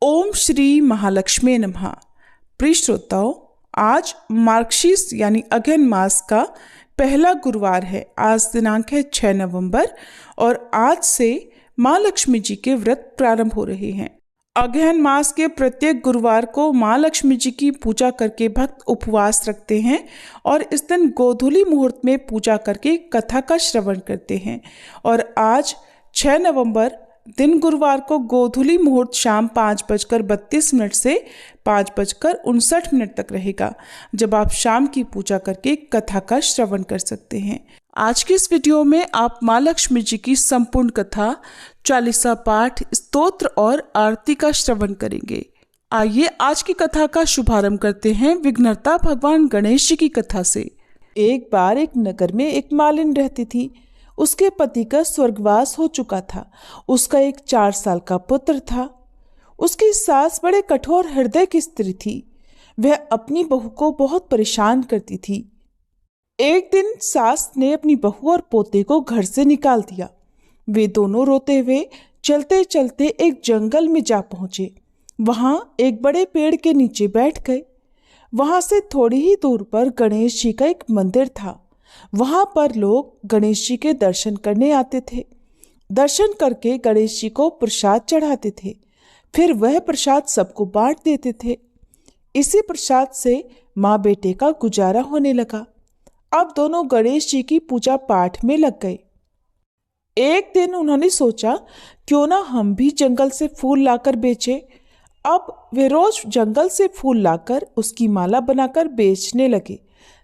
ओम श्री महालक्ष्मी नमः। प्रिय श्रोताओं, आज मार्गशीर्ष यानी अगहन मास का पहला गुरुवार है। आज दिनांक है 6 नवंबर और आज से माँ लक्ष्मी जी के व्रत प्रारंभ हो रहे हैं। अगहन मास के प्रत्येक गुरुवार को माँ लक्ष्मी जी की पूजा करके भक्त उपवास रखते हैं और इस दिन गोधूली मुहूर्त में पूजा करके कथा का श्रवण करते हैं। और आज 6 नवंबर दिन गुरुवार को गोधूली मुहूर्त शाम 5:32 से 5:59 तक रहेगा, जब आप शाम की पूजा करके कथा का श्रवण कर सकते हैं। आज की इस वीडियो में आप माँ लक्ष्मी जी की संपूर्ण कथा, चालीसा पाठ, स्तोत्र और आरती का श्रवण करेंगे। आइए आज की कथा का शुभारंभ करते हैं विघ्नहर्ता भगवान गणेश जी की कथा से। एक बार एक नगर में एक मालिन रहती थी। उसके पति का स्वर्गवास हो चुका था। उसका एक 4 साल का पुत्र था। उसकी सास बड़े कठोर हृदय की स्त्री थी। वह अपनी बहू को बहुत परेशान करती थी। एक दिन सास ने अपनी बहू और पोते को घर से निकाल दिया। वे दोनों रोते हुए चलते चलते एक जंगल में जा पहुंचे। वहां एक बड़े पेड़ के नीचे बैठ गए। वहां से थोड़ी ही दूर पर गणेश जी का एक मंदिर था। वहां पर लोग गणेश जी के दर्शन करने आते थे। दर्शन करके गणेश जी को प्रसाद चढ़ाते थे। फिर वह प्रसाद सबको बांट देते थे। इसी प्रसाद से माँ बेटे का गुजारा होने लगा। अब दोनों गणेश जी की पूजा पाठ में लग गए। एक दिन उन्होंने सोचा, क्यों ना हम भी जंगल से फूल लाकर बेचें। अब वे रोज जंगल से फूल लाकर उसकी माला बनाकर बेचने लगे।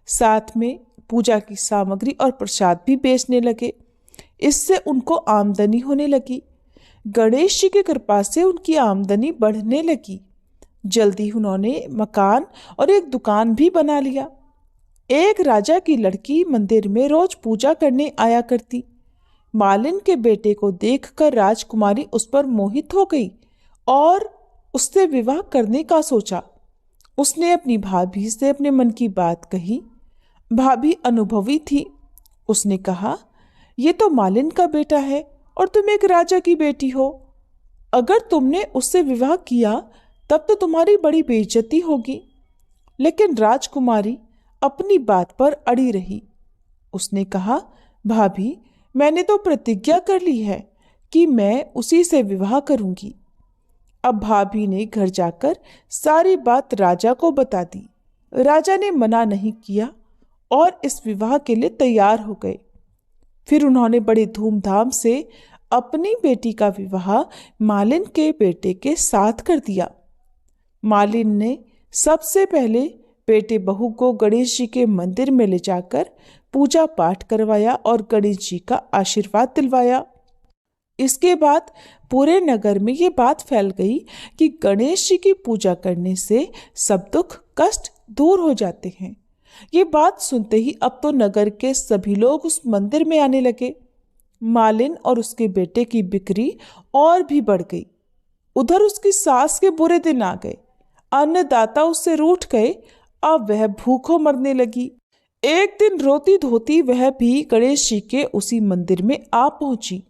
साथ में पूजा की सामग्री और प्रसाद भी बेचने लगे। इससे उनको आमदनी होने लगी। गणेश जी की कृपा से उनकी आमदनी बढ़ने लगी। जल्दी उन्होंने मकान और एक दुकान भी बना लिया। एक राजा की लड़की मंदिर में रोज पूजा करने आया करती। मालिन के बेटे को देखकर राजकुमारी उस पर मोहित हो गई और उससे विवाह करने का सोचा। उसने अपनी भाभी से अपने मन की बात कही। भाभी अनुभवी थी। उसने कहा, ये तो मालिन का बेटा है और तुम एक राजा की बेटी हो। अगर तुमने उससे विवाह किया तब तो तुम्हारी बड़ी बेइज्जती होगी। लेकिन राजकुमारी अपनी बात पर अड़ी रही। उसने कहा, भाभी, मैंने तो प्रतिज्ञा कर ली है कि मैं उसी से विवाह करूंगी। अब भाभी ने घर जाकर सारी बात राजा को बता दी। राजा ने मना नहीं किया और इस विवाह के लिए तैयार हो गए। फिर उन्होंने बड़े धूमधाम से अपनी बेटी का विवाह मालिन के बेटे के साथ कर दिया। मालिन ने सबसे पहले बेटे बहू को गणेश जी के मंदिर में ले जाकर पूजा पाठ करवाया और गणेश जी का आशीर्वाद दिलवाया। इसके बाद पूरे नगर में ये बात फैल गई कि गणेश जी की पूजा करने से सब दुख कष्ट दूर हो जाते हैं। ये बात सुनते ही अब तो नगर के सभी लोग उस मंदिर में आने लगे। मालिन और उसके बेटे की बिक्री और भी बढ़ गई। उधर उसकी सास के बुरे दिन आ गए। अन्नदाता उससे रूठ गए। अब वह भूखों मरने लगी। एक दिन रोती धोती वह भी गणेश जी के उसी मंदिर में आ पहुंची।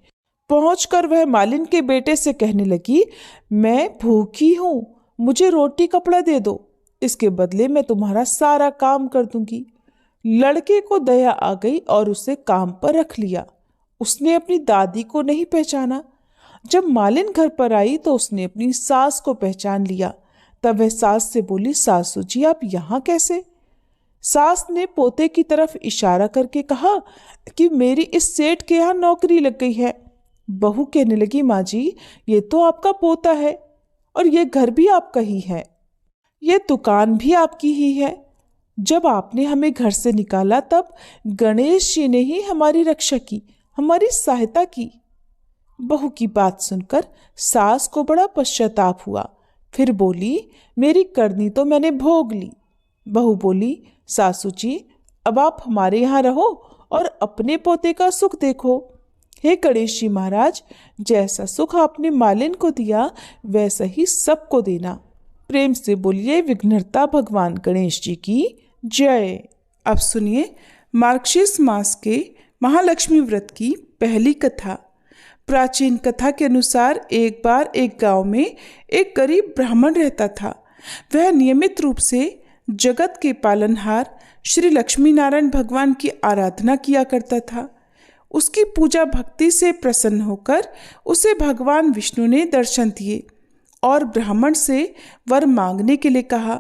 पहुंचकर वह मालिन के बेटे से कहने लगी, मैं भूखी हूं, मुझे रोटी कपड़ा दे दो, इसके बदले मैं तुम्हारा सारा काम कर दूंगी। लड़के को दया आ गई और उसे काम पर रख लिया। उसने अपनी दादी को नहीं पहचाना। जब मालिन घर पर आई तो उसने अपनी सास को पहचान लिया। तब वह सास से बोली, सासू जी, आप यहाँ कैसे? सास ने पोते की तरफ इशारा करके कहा कि मेरी इस सेठ के यहाँ नौकरी लग गई है। बहू कहने लगी, माँ जी, ये तो आपका पोता है और ये घर भी आपका ही है, ये दुकान भी आपकी ही है। जब आपने हमें घर से निकाला तब गणेश जी ने ही हमारी रक्षा की, हमारी सहायता की। बहू की बात सुनकर सास को बड़ा पश्चाताप हुआ। फिर बोली, मेरी करनी तो मैंने भोग ली। बहू बोली, सासू जी, अब आप हमारे यहाँ रहो और अपने पोते का सुख देखो। हे गणेश जी महाराज, जैसा सुख आपने मालिन को दिया वैसा ही सबको देना। प्रेम से बोलिए विघ्नहर्ता भगवान गणेश जी की जय। अब सुनिए मार्गशीर्ष मास के महालक्ष्मी व्रत की पहली कथा। प्राचीन कथा के अनुसार एक बार एक गांव में एक गरीब ब्राह्मण रहता था। वह नियमित रूप से जगत के पालनहार श्री लक्ष्मी नारायण भगवान की आराधना किया करता था। उसकी पूजा भक्ति से प्रसन्न होकर उसे भगवान विष्णु ने दर्शन दिए और ब्राह्मण से वर मांगने के लिए कहा।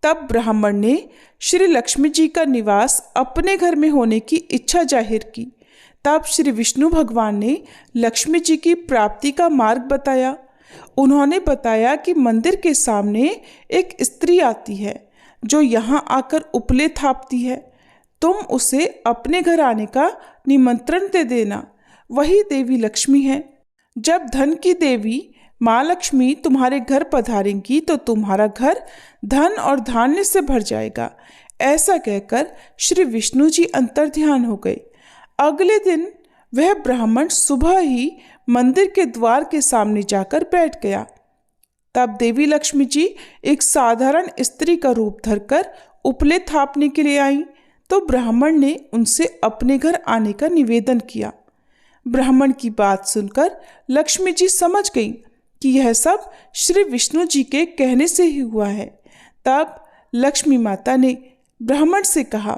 तब ब्राह्मण ने श्री लक्ष्मी जी का निवास अपने घर में होने की इच्छा जाहिर की। तब श्री विष्णु भगवान ने लक्ष्मी जी की प्राप्ति का मार्ग बताया। उन्होंने बताया कि मंदिर के सामने एक स्त्री आती है जो यहाँ आकर उपले थापती है। तुम उसे अपने घर आने का निमंत्रण दे देना, वही देवी लक्ष्मी है। जब धन की देवी माँ लक्ष्मी तुम्हारे घर पधारेंगी तो तुम्हारा घर धन और धान्य से भर जाएगा। ऐसा कहकर श्री विष्णु जी अंतर्ध्यान हो गए। अगले दिन वह ब्राह्मण सुबह ही मंदिर के द्वार के सामने जाकर बैठ गया। तब देवी लक्ष्मी जी एक साधारण स्त्री का रूप धरकर उपले थापने के लिए आईं, तो ब्राह्मण ने उनसे अपने घर आने का निवेदन किया। ब्राह्मण की बात सुनकर लक्ष्मी जी समझ गईं कि यह सब श्री विष्णु जी के कहने से ही हुआ है। तब लक्ष्मी माता ने ब्राह्मण से कहा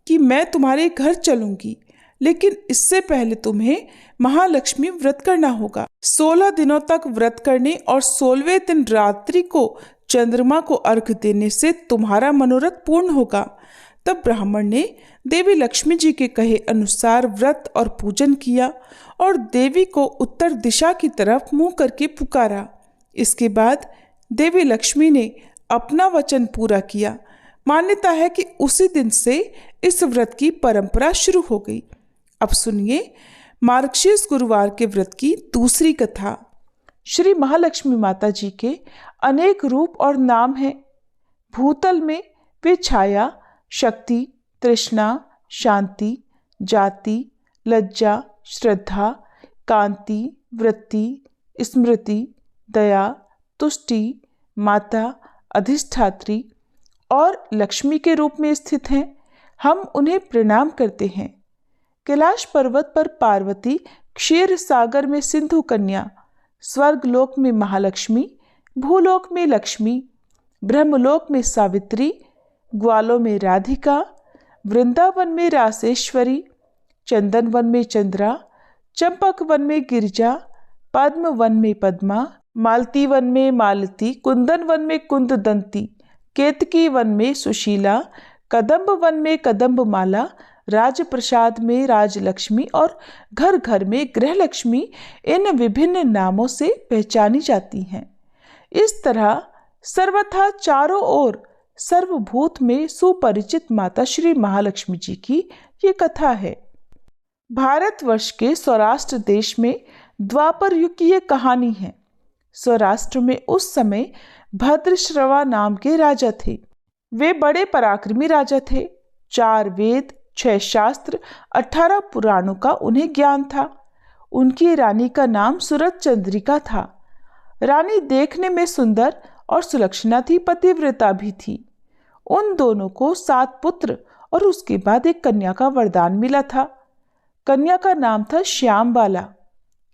कि मैं तुम्हारे घर चलूंगी, लेकिन इससे पहले तुम्हें महालक्ष्मी व्रत करना होगा। 16 दिनों तक व्रत करने और 16वें दिन रात्रि को चंद्रमा को अर्घ देने से तुम्हारा मनोरथ पूर्ण होगा। तब ब्राह्मण ने देवी लक्ष्मी जी के कहे अनुसार व्रत और पूजन किया और देवी को उत्तर दिशा की तरफ मुंह करके पुकारा। इसके बाद देवी लक्ष्मी ने अपना वचन पूरा किया। मान्यता है कि उसी दिन से इस व्रत की परंपरा शुरू हो गई। अब सुनिए मार्गशीर्ष गुरुवार के व्रत की दूसरी कथा। श्री महालक्ष्मी माता जी के अनेक रूप और नाम हैं। भूतल में वे छाया, शक्ति, तृष्णा, शांति, जाति, लज्जा, श्रद्धा, कांति, वृत्ति, स्मृति, दया, तुष्टि, माता, अधिष्ठात्री और लक्ष्मी के रूप में स्थित हैं। हम उन्हें प्रणाम करते हैं। कैलाश पर्वत पर पार्वती, क्षीर सागर में सिंधु कन्या, स्वर्गलोक में महालक्ष्मी, भूलोक में लक्ष्मी, ब्रह्मलोक में सावित्री, ग्वालों में राधिका, वृंदावन में रासेश्वरी, चंदन वन में चंद्रा, चंपक वन में गिरिजा, पद्म वन में पद्मा, मालती वन में मालती, कुंदन वन में कुंददंती, केतकी वन में सुशीला, कदम्ब वन में कदम्बमाला, राजप्रसाद में राजलक्ष्मी और घर घर में गृहलक्ष्मी इन विभिन्न नामों से पहचानी जाती हैं। इस तरह सर्वथा चारों ओर सर्वभूत में सुपरिचित माता श्री महालक्ष्मी जी की ये कथा है। भारतवर्ष के सौराष्ट्र देश में द्वापर युग की ये कहानी है। सौराष्ट्र में उस समय भद्रश्रवा नाम के राजा थे। वे बड़े पराक्रमी राजा थे। 4 वेद, 6 शास्त्र, 18 पुराणों का उन्हें ज्ञान था। उनकी रानी का नाम सूरत चंद्रिका था। रानी देखने में सुंदर और सुलक्षणा थी, पतिव्रता भी थी। उन दोनों को 7 पुत्र और उसके बाद एक कन्या का वरदान मिला था। कन्या का नाम था श्यामबाला।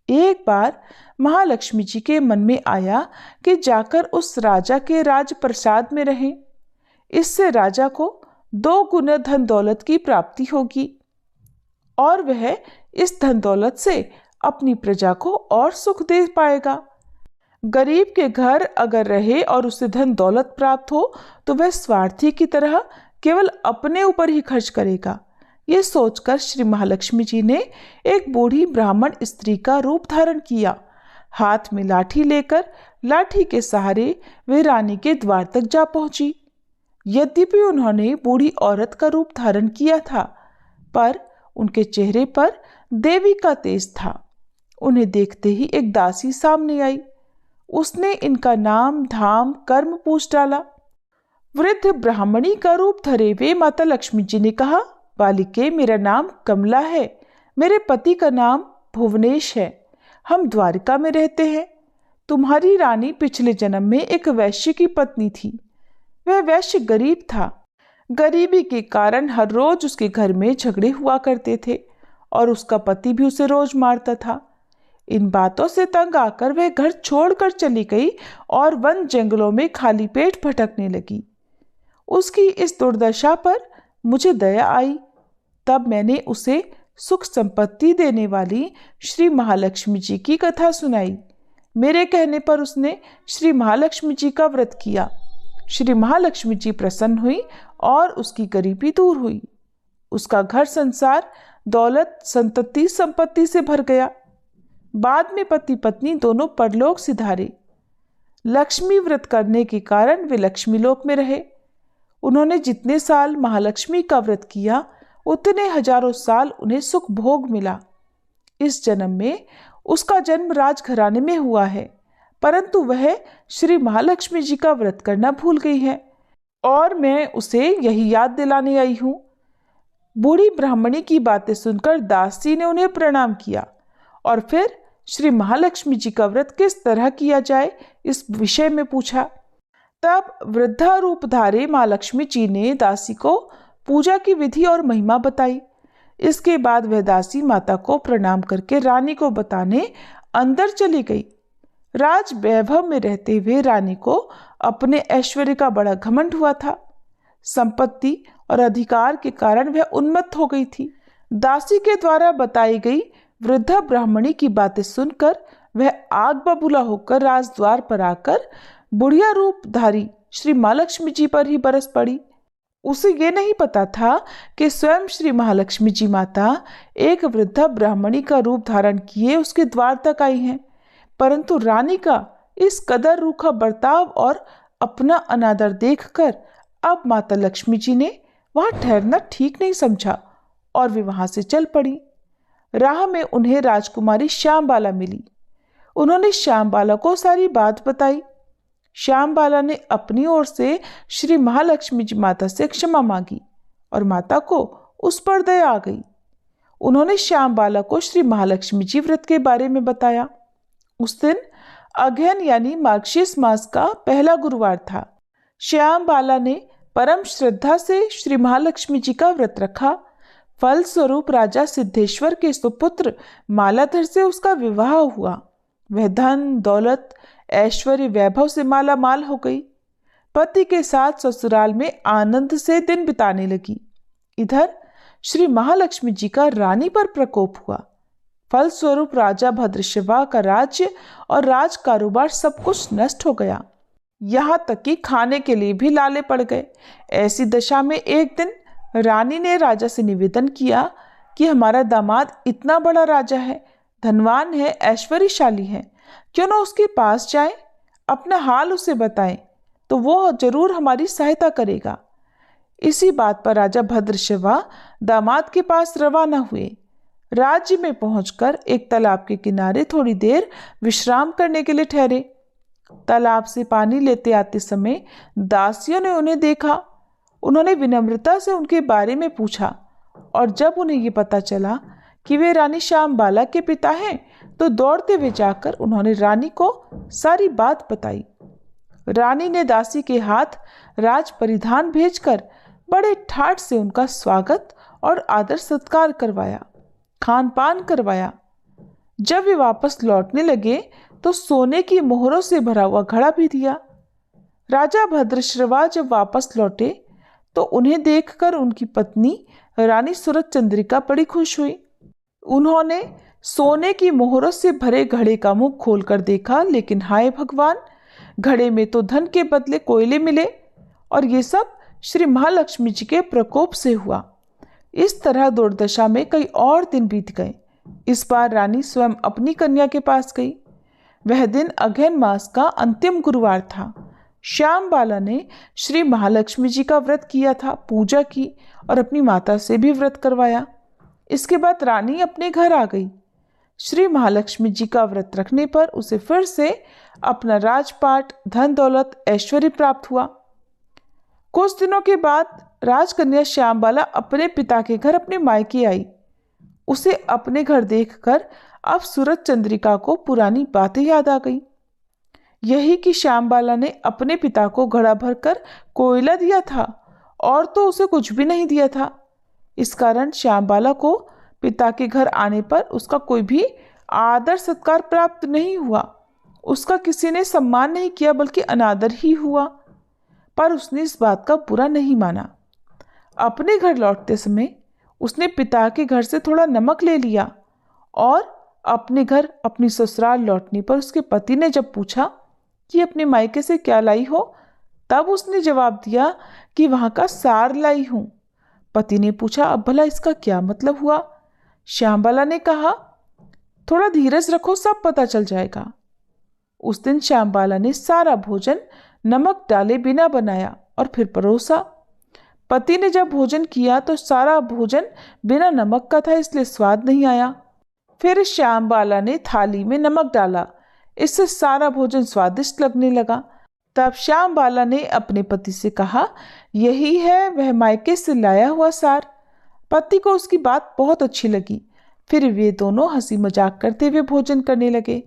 एक बार महालक्ष्मी जी के मन में आया कि जाकर उस राजा के राजप्रसाद में रहें। इससे राजा को 2 गुना धन दौलत की प्राप्ति होगी और वह इस धन दौलत से अपनी प्रजा को और सुख दे पाएगा। गरीब के घर अगर रहे और उसे धन दौलत प्राप्त हो तो वह स्वार्थी की तरह केवल अपने ऊपर ही खर्च करेगा। ये सोचकर श्री महालक्ष्मी जी ने एक बूढ़ी ब्राह्मण स्त्री का रूप धारण किया। हाथ में लाठी लेकर लाठी के सहारे वे रानी के द्वार तक जा पहुंची। यद्यपि उन्होंने बूढ़ी औरत का रूप धारण किया था, पर उनके चेहरे पर देवी का तेज था। उन्हें देखते ही एक दासी सामने आई। उसने इनका नाम, धाम, कर्म पूछ डाला। वृद्ध ब्राह्मणी का रूप धरे वे माता लक्ष्मी जी ने कहा, बालिके, मेरा नाम कमला है। मेरे पति का नाम भुवनेश है। हम द्वारिका में रहते हैं। तुम्हारी रानी पिछले जन्म में एक वैश्य की पत्नी थी। वह वैश्य गरीब था। गरीबी के कारण हर रोज उसके घर में झगड़े हुआ करते थे और उसका पति भी उसे रोज मारता था। इन बातों से तंग आकर वह घर छोड़कर चली गई और वन जंगलों में खाली पेट भटकने लगी। उसकी इस दुर्दशा पर मुझे दया आई। तब मैंने उसे सुख संपत्ति देने वाली श्री महालक्ष्मी जी की कथा सुनाई। मेरे कहने पर उसने श्री महालक्ष्मी जी का व्रत किया। श्री महालक्ष्मी जी प्रसन्न हुई और उसकी गरीबी दूर हुई। उसका घर संसार दौलत संतति संपत्ति से भर गया। बाद में पति पत्नी दोनों परलोक सिधारे। लक्ष्मी व्रत करने के कारण वे लक्ष्मी लोक में रहे। उन्होंने जितने साल महालक्ष्मी का व्रत किया उतने हजारों साल उन्हें सुख भोग मिला। इस जन्म में उसका जन्म राजघराने में हुआ है, परंतु वह श्री महालक्ष्मी जी का व्रत करना भूल गई है और मैं उसे यही याद दिलाने आई हूँ। बूढ़ी ब्राह्मणी की बातें सुनकर दासी ने उन्हें प्रणाम किया और फिर श्री महालक्ष्मी जी का व्रत किस तरह किया जाए इस विषय में पूछा। तब वृद्धा रूपधारी माँ लक्ष्मी जी ने दासी को पूजा की विधि और महिमा बताई। इसके बाद वह दासी माता को प्रणाम करके रानी को बताने अंदर चली गई। राज वैभव में रहते हुए रानी को अपने ऐश्वर्य का बड़ा घमंड हुआ था। संपत्ति और अधिकार के कारण वह उन्मत्त हो गई थी। दासी के द्वारा बताई गई वृद्धा ब्राह्मणी की बातें सुनकर वह आग बबूला होकर राजद्वार पर आकर बुढ़िया रूपधारी श्री महालक्ष्मी जी पर ही बरस पड़ी। उसे ये नहीं पता था कि स्वयं श्री महालक्ष्मी जी माता एक वृद्धा ब्राह्मणी का रूप धारण किए उसके द्वार तक आई हैं, परंतु रानी का इस कदर रूखा बर्ताव और अपना अनादर देखकर अब माता लक्ष्मी जी ने वहां ठहरना ठीक नहीं समझा और वे वहां से चल पड़ी। राह में उन्हें राजकुमारी श्यामबाला मिली। उन्होंने श्यामबाला को सारी बात बताई। श्यामबाला ने अपनी ओर से श्री महालक्ष्मी जी माता से क्षमा मांगी और माता को उस पर दया आ गई। उन्होंने श्यामबाला को श्री महालक्ष्मी जी व्रत के बारे में बताया। उस दिन अगहन यानी मार्गशीर्ष मास का पहला गुरुवार था। श्यामबाला ने परम श्रद्धा से श्री महालक्ष्मी जी का व्रत रखा। फल स्वरूप राजा सिद्धेश्वर के सुपुत्र मालाधर से उसका विवाह हुआ। वह धन दौलत ऐश्वर्य वैभव से माला माल हो गई। पति के साथ ससुराल में आनंद से दिन बिताने लगी। इधर श्री महालक्ष्मी जी का रानी पर प्रकोप हुआ। फल स्वरूप राजा भद्रशिवा का राज्य और राज कारोबार सब कुछ नष्ट हो गया। यहाँ तक कि खाने के लिए भी लाले पड़ गए। ऐसी दशा में एक दिन रानी ने राजा से निवेदन किया कि हमारा दामाद इतना बड़ा राजा है, धनवान है, ऐश्वर्यशाली है, क्यों ना उसके पास जाएं, अपना हाल उसे बताएं तो वो जरूर हमारी सहायता करेगा। इसी बात पर राजा भद्रशिवा दामाद के पास रवाना हुए। राज्य में पहुंचकर एक तालाब के किनारे थोड़ी देर विश्राम करने के लिए ठहरे। तालाब से पानी लेते आते समय दासियों ने उन्हें देखा। उन्होंने विनम्रता से उनके बारे में पूछा और जब उन्हें ये पता चला कि वे रानी श्यामबाला के पिता हैं तो दौड़ते हुए जाकर उन्होंने रानी को सारी बात बताई। रानी ने दासी के हाथ राज परिधान भेजकर बड़े ठाठ से उनका स्वागत और आदर सत्कार करवाया, खान पान करवाया। जब वे वापस लौटने लगे तो सोने की मोहरों से भरा हुआ घड़ा भी दिया। राजा भद्रश्रवा जब वापस लौटे तो उन्हें देखकर उनकी पत्नी रानी सूरज चंद्रिका बड़ी खुश हुई। उन्होंने सोने की मोहरों से भरे घड़े का मुंह खोलकर देखा, लेकिन हाय भगवान, घड़े में तो धन के बदले कोयले मिले और ये सब श्री महालक्ष्मी जी के प्रकोप से हुआ। इस तरह दुर्दशा में कई और दिन बीत गए। इस बार रानी स्वयं अपनी कन्या के पास गई। वह दिन अगहन मास का अंतिम गुरुवार था। श्यामबाला ने श्री महालक्ष्मी जी का व्रत किया था, पूजा की और अपनी माता से भी व्रत करवाया। इसके बाद रानी अपने घर आ गई। श्री महालक्ष्मी जी का व्रत रखने पर उसे फिर से अपना राजपाट, धन दौलत, ऐश्वर्य प्राप्त हुआ। कुछ दिनों के बाद राजकन्या श्यामबाला अपने पिता के घर अपने मायके आई। उसे अपने घर देखकर अब सूरज चंद्रिका को पुरानी बातें याद आ गई। यही कि श्यामबाला ने अपने पिता को घड़ा भरकर कोयला दिया था और तो उसे कुछ भी नहीं दिया था। इस कारण श्यामबाला को पिता के घर आने पर उसका कोई भी आदर सत्कार प्राप्त नहीं हुआ, उसका किसी ने सम्मान नहीं किया बल्कि अनादर ही हुआ। पर उसने इस बात का बुरा नहीं माना। अपने घर लौटते समय उसने पिता के घर से थोड़ा नमक ले लिया और अपने घर अपनी ससुराल लौटने पर उसके पति ने जब पूछा कि अपने मायके से क्या लाई हो, तब उसने जवाब दिया कि वहां का सार लाई हूं। पति ने पूछा, अब भला इसका क्या मतलब हुआ? श्यामबाला ने कहा, थोड़ा धीरज रखो, सब पता चल जाएगा। उस दिन श्यामबाला ने सारा भोजन नमक डाले बिना बनाया और फिर परोसा। पति ने जब भोजन किया तो सारा भोजन बिना नमक का था, इसलिए स्वाद नहीं आया। फिर श्यामबाला ने थाली में नमक डाला, इससे सारा भोजन स्वादिष्ट लगने लगा। तब श्यामबाला ने अपने पति से कहा, यही है वह मायके से लाया हुआ सार। पति को उसकी बात बहुत अच्छी लगी। फिर वे दोनों हंसी मजाक करते हुए भोजन करने लगे।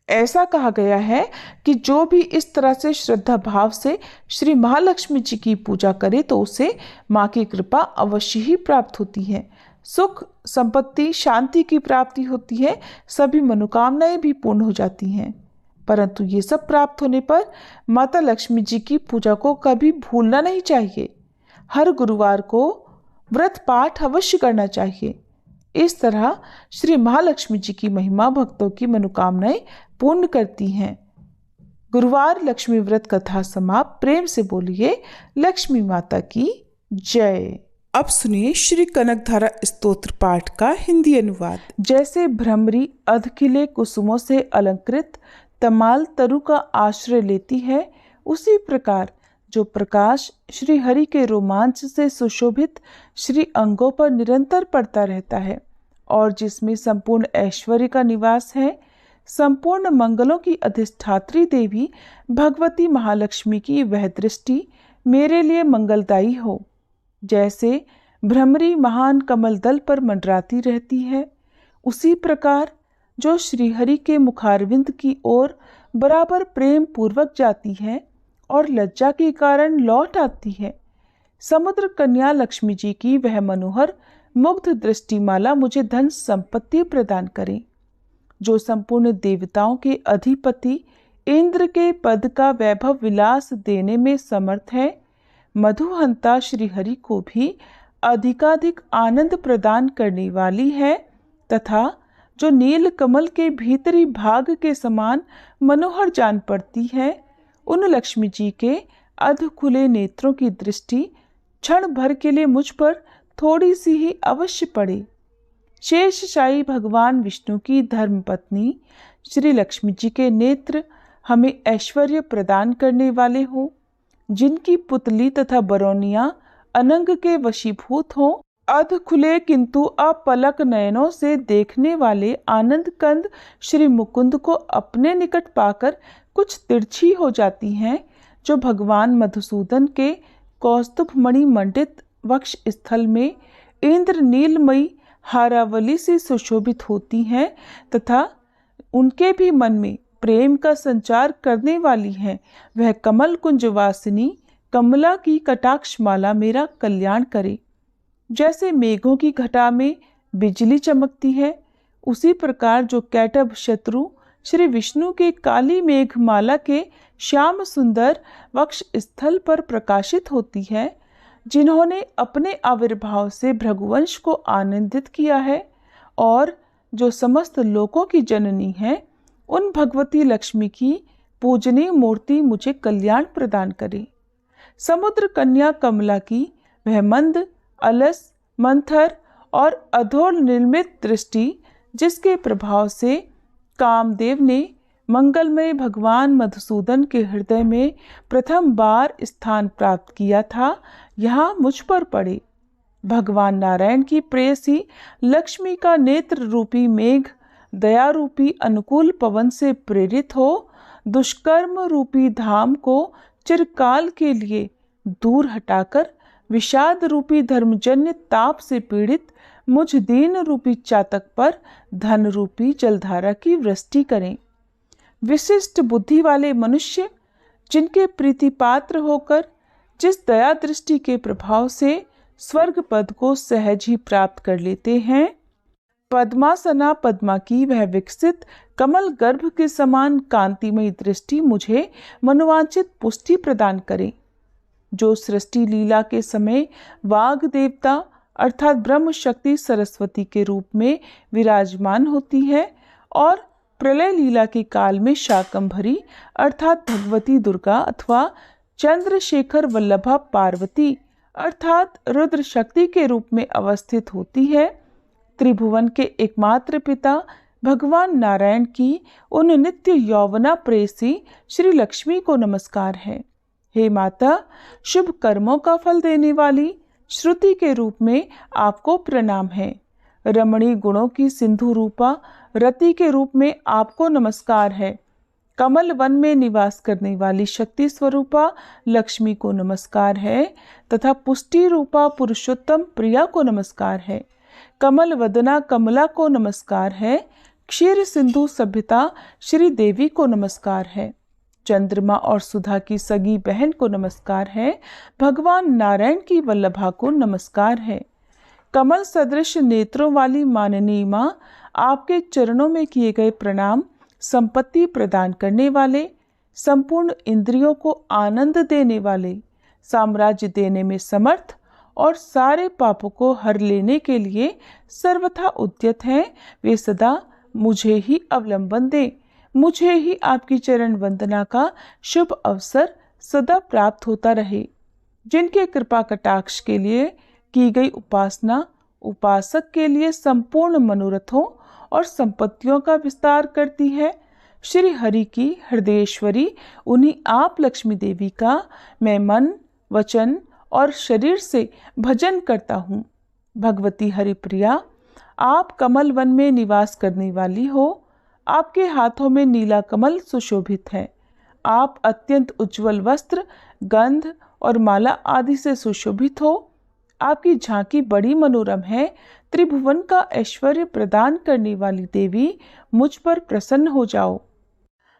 ऐसा कहा गया है कि जो भी इस तरह से श्रद्धा भाव से श्री महालक्ष्मी जी की पूजा करे तो उसे माँ की कृपा अवश्य ही प्राप्त होती है। सुख, संपत्ति, शांति की प्राप्ति होती है, सभी मनोकामनाएं भी पूर्ण हो जाती हैं। परंतु ये सब प्राप्त होने पर माता लक्ष्मी जी की पूजा को कभी भूलना नहीं चाहिए। हर गुरुवार को व्रत पाठ अवश्य करना चाहिए। इस तरह श्री महालक्ष्मी जी की महिमा भक्तों की मनोकामनाएं पूर्ण करती हैं। गुरुवार लक्ष्मी व्रत कथा समाप्त। प्रेम से बोलिए लक्ष्मी माता की जय। अब सुनिए श्री कनकधारा स्तोत्र पाठ का हिंदी अनुवाद। जैसे भ्रमरी अधखिले कुसुमों से अलंकृत तमाल तरु का आश्रय लेती है, उसी प्रकार जो प्रकाश श्री हरि के रोमांच से सुशोभित श्री अंगों पर निरंतर पड़ता रहता है और जिसमें संपूर्ण ऐश्वर्य का निवास है, संपूर्ण मंगलों की अधिष्ठात्री देवी भगवती महालक्ष्मी की वह दृष्टि मेरे लिए मंगलदायी हो। जैसे भ्रमरी महान कमल दल पर मंडराती रहती है, उसी प्रकार जो श्रीहरि के मुखारविंद की ओर बराबर प्रेम पूर्वक जाती है और लज्जा के कारण लौट आती है, समुद्र कन्या लक्ष्मी जी की वह मनोहर मुग्ध दृष्टिमाला मुझे धन संपत्ति प्रदान करे। जो संपूर्ण देवताओं के अधिपति इंद्र के पद का वैभव विलास देने में समर्थ है, मधुहंता श्रीहरि को भी अधिकाधिक आनंद प्रदान करने वाली है, तथा जो नील कमल के भीतरी भाग के समान मनोहर जान पड़ती है, उन लक्ष्मी जी के अध खुले नेत्रों की दृष्टि क्षण भर के लिए मुझ पर थोड़ी सी ही अवश्य पड़े। शेषशाही भगवान विष्णु की धर्मपत्नी श्री लक्ष्मी जी के नेत्र हमें ऐश्वर्य प्रदान करने वाले हों, जिनकी पुतली तथा बरौनियां अनंग के वशीभूत हों। अध खुले किंतु अपलक नयनों से देखने वाले आनंद कंद श्री मुकुंद को अपने निकट पाकर कुछ तिरछी हो जाती हैं, जो भगवान मधुसूदन के कौस्तुभ मणि मंडित वक्ष स्थल में इंद्र नीलमयी हारावली से सुशोभित होती हैं तथा उनके भी मन में प्रेम का संचार करने वाली हैं। वह कमल कुंजवासिनी कमला की कटाक्ष माला मेरा कल्याण करे। जैसे मेघों की घटा में बिजली चमकती है, उसी प्रकार जो कैटभ शत्रु श्री विष्णु के काली मेघमाला के श्याम सुंदर वक्ष स्थल पर प्रकाशित होती है, जिन्होंने अपने आविर्भाव से भृगुवंश को आनंदित किया है और जो समस्त लोकों की जननी है, उन भगवती लक्ष्मी की पूजनीय मूर्ति मुझे कल्याण प्रदान करे। समुद्र कन्या कमला की वह मंद, अलस, मंथर और अधोर निर्मित दृष्टि, जिसके प्रभाव से कामदेव ने मंगलमय भगवान मधुसूदन के हृदय में प्रथम बार स्थान प्राप्त किया था, यहाँ मुझ पर पड़े। भगवान नारायण की प्रेयसी लक्ष्मी का नेत्र रूपी मेघ दया रूपी अनुकूल पवन से प्रेरित हो दुष्कर्म रूपी धाम को चिरकाल के लिए दूर हटाकर विषाद रूपी धर्मजन्य ताप से पीड़ित मुझ दीन रूपी चातक पर धन रूपी जलधारा की वृष्टि करें। विशिष्ट बुद्धि वाले मनुष्य, जिनके प्रीति पात्र होकर जिस दया दृष्टि के प्रभाव से स्वर्ग पद को सहज ही प्राप्त कर लेते हैं, पद्मासना पद्मा की वह विकसित कमल गर्भ के समान कांतिमयी दृष्टि मुझे मनोवांछित पुष्टि प्रदान करे। जो सृष्टि लीला के समय वाग देवता अर्थात ब्रह्म शक्ति सरस्वती के रूप में विराजमान होती है और प्रलय लीला के काल में शाकंभरी अर्थात भगवती दुर्गा अथवा चंद्रशेखर वल्लभा पार्वती अर्थात रुद्र शक्ति के रूप में अवस्थित होती है। त्रिभुवन के एकमात्र पिता भगवान नारायण की उन नित्य यौवना प्रेयसी श्री लक्ष्मी को नमस्कार है। हे माता, शुभ कर्मों का फल देने वाली श्रुति के रूप में आपको प्रणाम है। रमणीय गुणों की सिंधु रूपा रति के रूप में आपको नमस्कार है। कमल वन में निवास करने वाली शक्ति स्वरूपा लक्ष्मी को नमस्कार है तथा पुष्टि रूपा पुरुषोत्तम प्रिया को नमस्कार है। कमल वदना कमला को नमस्कार है। क्षीर सिंधु सभ्यता श्री देवी को नमस्कार है। चंद्रमा और सुधा की सगी बहन को नमस्कार है। भगवान नारायण की वल्लभा को नमस्कार है। कमल सदृश नेत्रों वाली माननीय माँ, आपके चरणों में किए गए प्रणाम संपत्ति प्रदान करने वाले, संपूर्ण इंद्रियों को आनंद देने वाले, साम्राज्य देने में समर्थ और सारे पापों को हर लेने के लिए सर्वथा उद्यत हैं। वे सदा मुझे ही अवलंबन दें। मुझे ही आपकी चरण वंदना का शुभ अवसर सदा प्राप्त होता रहे। जिनके कृपा कटाक्ष के लिए की गई उपासना उपासक के लिए संपूर्ण मनोरथों और संपत्तियों का विस्तार करती है। श्री हरि की हृदयेश्वरी उन्हीं आप लक्ष्मी देवी का मैं मन, वचन और शरीर से भजन करता हूँ। भगवती हरिप्रिया, आप कमल वन में निवास करने वाली हो। आपके हाथों में नीला कमल सुशोभित है। आप अत्यंत उज्जवल वस्त्र, गंध और माला आदि से सुशोभित हो। आपकी झांकी बड़ी मनोरम है। त्रिभुवन का ऐश्वर्य प्रदान करने वाली देवी, मुझ पर प्रसन्न हो जाओ।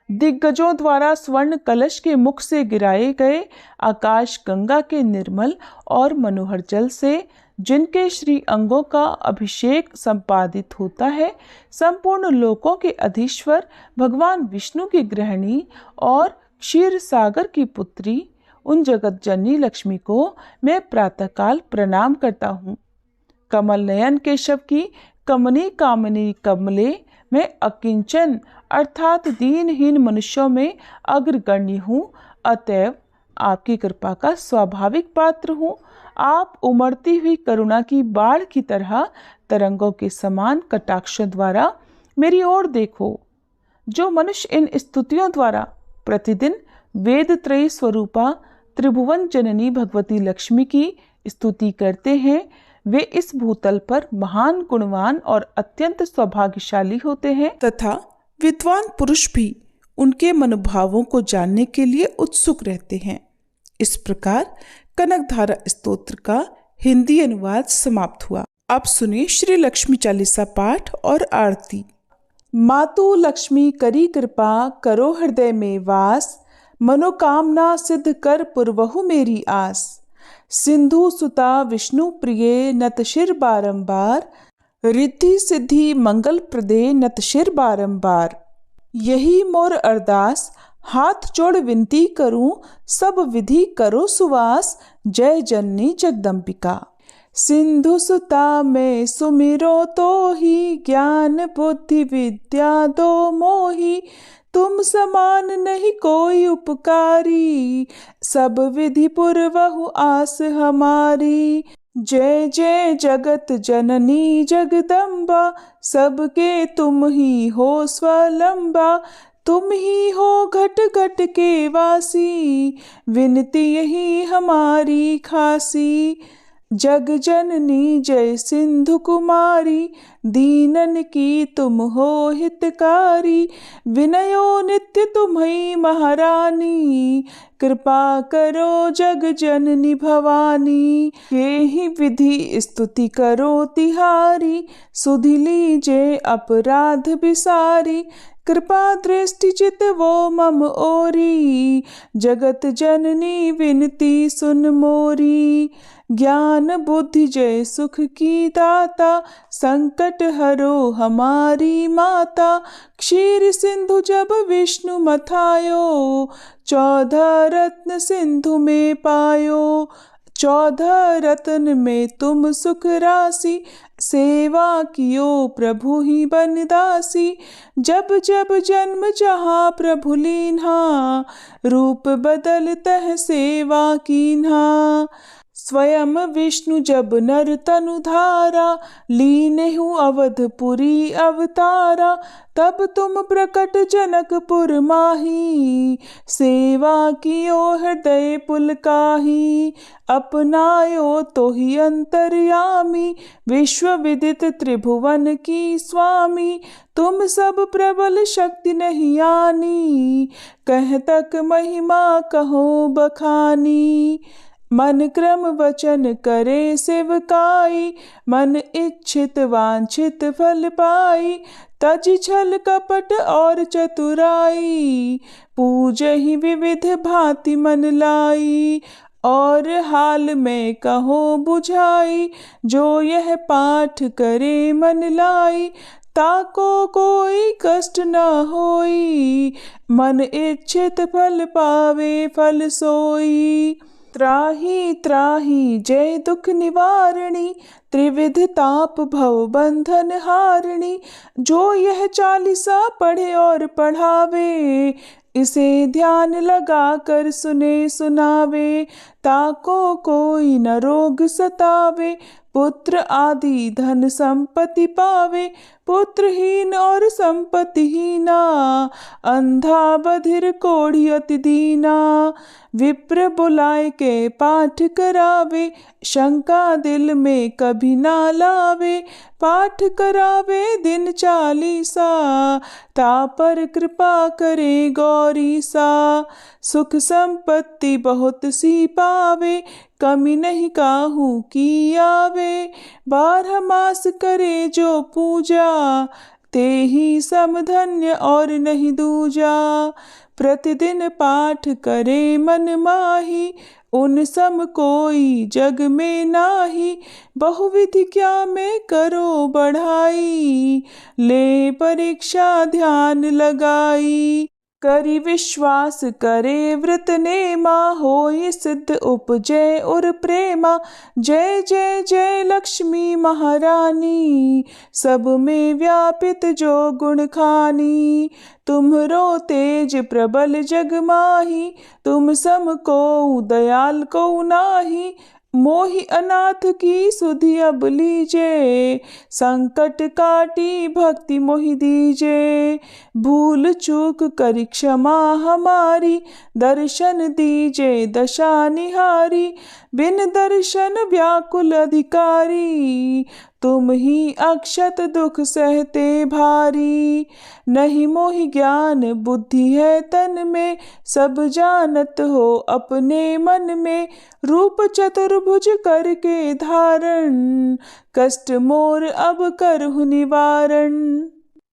दिग्गजों द्वारा स्वर्ण कलश के मुख से गिराए गए आकाश गंगा के निर्मल और मनोहर जल से जिनके श्री अंगों का अभिषेक संपादित होता है, संपूर्ण लोकों के अधीश्वर भगवान विष्णु की गृहिणी और क्षीर सागर की पुत्री उन जगत जननी लक्ष्मी को मैं प्रातःकाल प्रणाम करता हूँ। कमल नयन केशव की कमनी कामनी कमले मैं अकिंचन अर्थात दीनहीन मनुष्यों में अग्रगण्य हूँ। अतएव आपकी कृपा का स्वाभाविक पात्र हूँ। आप उमड़ती हुई करुणा की बाढ़ की तरह तरंगों के समान कटाक्षों द्वारा मेरी ओर देखो। जो मनुष्य इन स्तुतियों द्वारा प्रतिदिन वेद त्रयी स्वरूपा त्रिभुवन जननी भगवती लक्ष्मी की स्तुति करते हैं, वे इस भूतल पर महान गुणवान और अत्यंत सौभाग्यशाली होते हैं तथा विद्वान पुरुष भी उनके मनोभावों को जानने के लिए उत्सुक रहते हैं। इस प्रकार कनकधारा स्तोत्र का हिंदी अनुवाद समाप्त हुआ। अब सुनिए श्री लक्ष्मी चालीसा पाठ और आरती। मातु लक्ष्मी करी कृपा करो हृदय में वास, मनोकामना सिद्ध कर पुरवहु मेरी आस। सिंधु सुता विष्णु प्रिय नत शिर बारंबार, रिद्धि सिद्धि मंगल प्रदे नत शिर बारंबार। यही मोर अरदास हाथ जोड़ विनती करूं, सब विधि करो सुवास, जय जननी जगदम्बिका। सिंधु सुता में सुमिरो तो ही, ज्ञान बुद्धि विद्या दो मोही। तुम समान नहीं कोई उपकारी, सब विधि पुरवहु आस हमारी। जय जय जगत जननी जगदम्बा, सबके तुम ही हो स्वलंबा। तुम ही हो घट घट के वासी, विनती यही हमारी खासी। जग जननी जय सिंधु कुमारी, दीनन की तुम हो हितकारी। विनयो नित्य तुम्हीं महारानी, कृपा करो जग जननी भवानी। यही विधि स्तुति करो तिहारी, सुधि लीजे अपराध बिसारी। कृपा दृष्टि चित वो मम ओरी, जगत जननी विनती सुन मोरी। ज्ञान बुद्धि जय सुख की दाता, संकट हरो हमारी माता। क्षीर सिंधु जब विष्णु मथायो, 14 रत्न सिंधु में पायो। 14 रत्न में तुम सुख राशि, सेवा कियो प्रभु ही बनदासी। जब जब जन्म जहाँ प्रभु लीन्हा, रूप बदलतः सेवा कीन्हा। स्वयं विष्णु जब नर तनु धारा, लीनेहु अवधपुरी अवतारा। तब तुम प्रकट जनकपुर माही, सेवा कियो हृदय पुलकाही। अपनायो तो ही अंतर्यामी, विश्व विदित त्रिभुवन की स्वामी। तुम सब प्रबल शक्ति नहीं आनी, कह तक महिमा कहो बखानी। मन क्रम वचन करे सेवकाई, मन इच्छित वांछित फल पाई। तज छल कपट और चतुराई, पूजहि विविध भांति मन लाई। और हाल में कहो बुझाई, जो यह पाठ करे मन लाई। ताको कोई कष्ट न होई, मन इच्छित फल पावे फल सोई। त्राहि त्राहि जय दुख निवारणी, त्रिविध ताप भव बंधन हारिणी। जो यह 40 पढ़े और पढ़ावे, इसे ध्यान लगा कर सुने सुनावे। ताको कोई न रोग सतावे, पुत्र आदि धन संपत्ति पावे। पुत्रहीन और संपत्तिहीना, अंधा बधिर कोढ़ी अति दीना। विप्र बुलाए के पाठ करावे, शंका दिल में कभी ना लावे। पाठ करावे दिन 40, ता पर कृपा करे गौरी सा। सुख संपत्ति बहुत सी पावे, कमी नहीं काहू की आवे। 12 मास करे जो पूजा, ते ही समधन्य और नहीं दूजा। प्रतिदिन पाठ करे मन माही, उन सम कोई जग में नाही। बहुविधि क्या में करो बढ़ाई, ले परीक्षा ध्यान लगाई। करी विश्वास करे व्रत नेमा, होई सिद्ध उपजय और प्रेमा। जय जय जय लक्ष्मी महारानी, सब में व्यापित जो गुण खानी। तुम्हरो तेज प्रबल जग माही, तुम सम को दयाल को नाही। मोहि अनाथ की सुधि अब लीजे, संकट काटी भक्ति मोहि दीजे। भूल चूक करी क्षमा हमारी, दर्शन दीजे दशा निहारी। बिन दर्शन व्याकुल अधिकारी, तुम ही अक्षत दुख सहते भारी। नहीं मोहि ज्ञान बुद्धि है तन में, सब जानत हो अपने मन में। रूप चतुर्भुज करके धारण, कष्ट मोर अब करहु निवारण।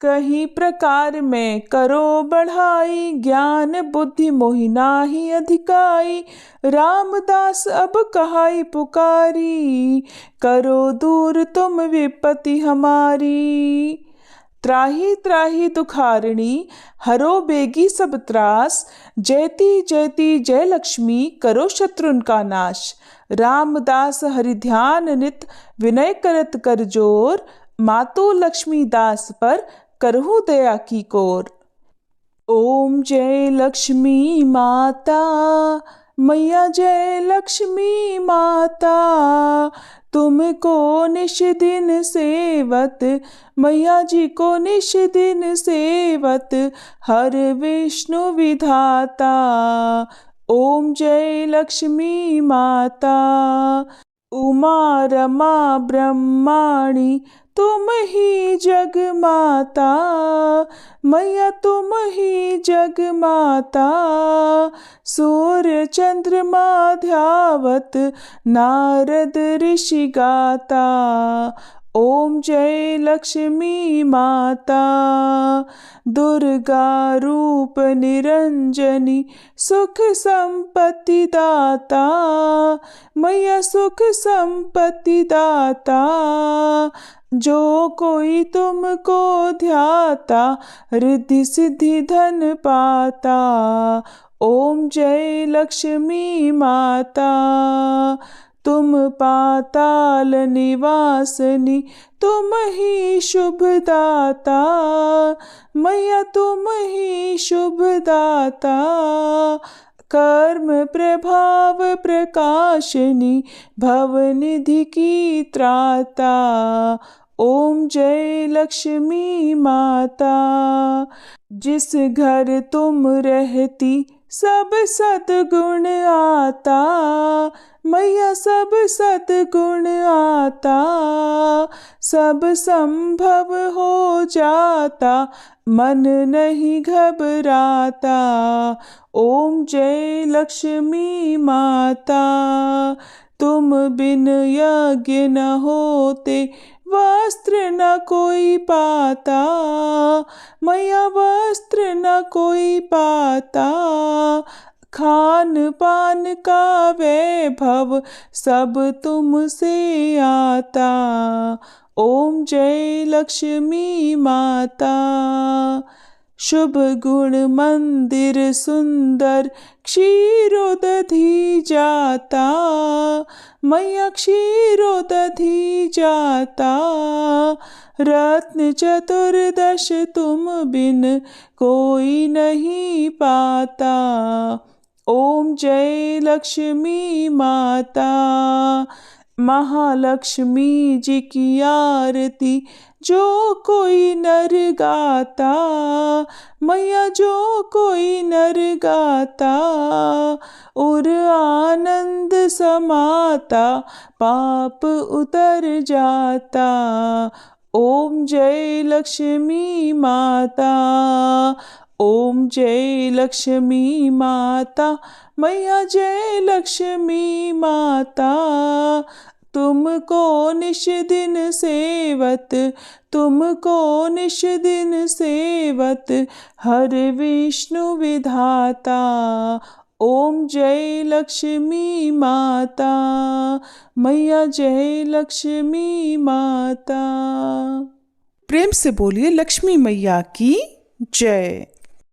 कहीं प्रकार में करो बढ़ाई, ज्ञान बुद्धि मोहि नाही अधिकाई। रामदास अब कहाई पुकारी, करो दूर तुम विपत्ति हमारी। त्राहि त्राहि दुखारिणी, हरो बेगी सब त्रास। जयति जयति जय लक्ष्मी, करो शत्रुन का नाश। रामदास हरि ध्यान नित, विनय करत कर जोर। मातु लक्ष्मी दास पर, करहु दया की कोर। ओम जय लक्ष्मी माता, मैया जय लक्ष्मी माता। तुमको निश दिन सेवत, मैया जी को निश दिन सेवत। हर विष्णु विधाता, ओम जय लक्ष्मी माता। उमा रमा ब्रह्माणी, तुम ही जग माता। मैया तुम ही जग माता। सूर्य चंद्रमा ध्यावत, नारद ऋषि गाता। ओम जय लक्ष्मी माता, दुर्गा रूप निरंजनी, सुख संपत्ति दाता, मैया सुख संपत्ति दाता। जो कोई तुमको ध्याता, रिद्धि सिद्धि धन पाता। ओम जय लक्ष्मी माता, तुम पाताल निवासनी, तुम ही शुभ दाता, मैया तुम ही शुभ दाता। कर्म प्रभाव प्रकाशनी, भवनिधि की त्राता। ओम जय लक्ष्मी माता, जिस घर तुम रहती सब सद्गुण आता, मैया सब सद्गुण आता। सब संभव हो जाता, मन नहीं घबराता। ओम जय लक्ष्मी माता, तुम बिन यज्ञ न होते, वस्त्र न कोई पाता, मैया वस्त्र न कोई पाता। खान पान का वैभव सब तुमसे आता। ओम जय लक्ष्मी माता, शुभ गुण मंदिर सुंदर, क्षीरोदधि जाता, मैया क्षीरोदधि जाता। रत्न चतुर्दश तुम बिन कोई नहीं पाता। ओम जय लक्ष्मी माता, महालक्ष्मी जी की आरती जो कोई नर गाता, मैया जो कोई नर गाता। उर आनंद समाता, पाप उतर जाता। ओम जय लक्ष्मी माता, ओम जय लक्ष्मी माता, मैया जय लक्ष्मी माता। तुमको निश दिन सेवत, तुमको निश दिन सेवत, हर विष्णु विधाता। ओम जय लक्ष्मी माता, मैया जय लक्ष्मी माता। प्रेम से बोलिए लक्ष्मी मैया की जय।